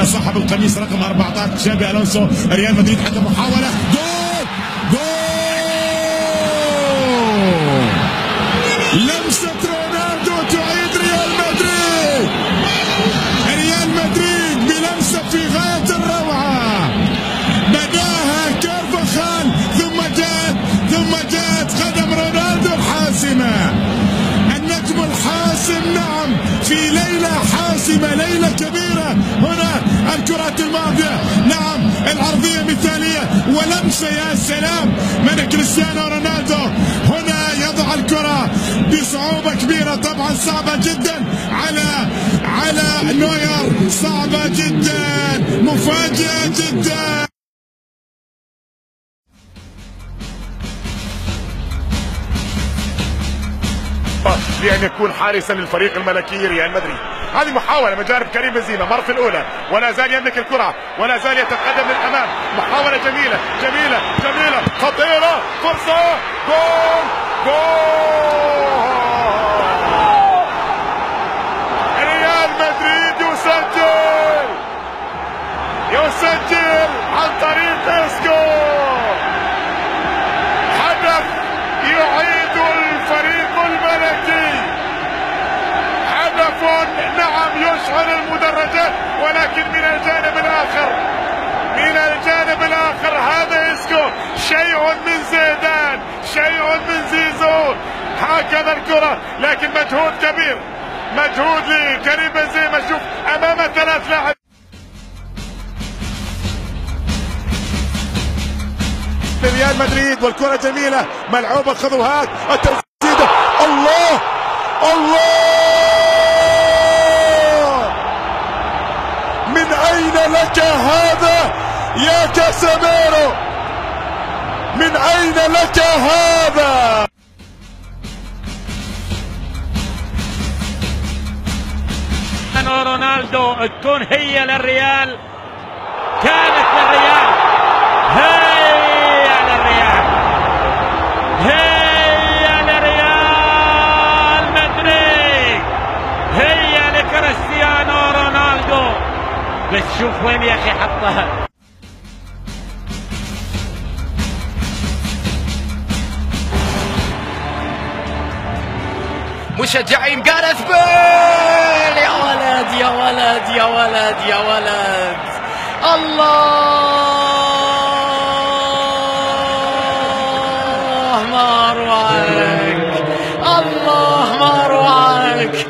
صاحب القميص رقم 14 تشابي الونسو. ريال مدريد حتى محاولة، جول لمسة رونالدو تعيد ريال مدريد. ريال مدريد بلمسة في غاية الروعة، بداها كارفاخال ثم جاءت قدم رونالدو الحاسمة، النجم الحاسم. نعم، في ليلة حاسمة، ليلة كبيرة. هنا الكرات الماضية، نعم العرضية مثالية ولمسة، يا سلام من كريستيانو رونالدو. هنا يضع الكرة بصعوبة كبيرة، طبعا صعبة جدا على نوير، صعبة جدا، مفاجئة جدا. لأن يكون حارسا للفريق الملكي ريال مدريد. هذه محاولة من جانب كريم بنزيما، مر في الأولى ولا زال يملك الكرة ولا زال يتقدم للأمام. محاولة جميلة جميلة جميلة، خطيرة، فرصة، جول ريال مدريد يسجل عن طريق اسكو. هدف يعيد الفريق الملكي، هدف نعم يشعل المدرجات، ولكن من الجانب الآخر هذا اسكو شيء من زيدان، شيء من زيزو. هكذا الكرة، لكن مجهود كبير، مجهود لكريم بنزيما. شوف أمام 3 لاعبين. ريال مدريد والكرة جميلة، ملعوبة، خذوهات، التسديدة، الله من أين لك هذا يا كاسيميرو؟ من أين لك هذا؟ رونالدو تكون هي للريال، كانت للريال، هي للريال، هي لريال مدريد، هي لكريستيانو رونالدو. بس شوف وين يا اخي حطها. مشجعين جارث بيل، يا ولد يا ولد يا ولد يا ولد، الله ما روعك، الله ما روعك.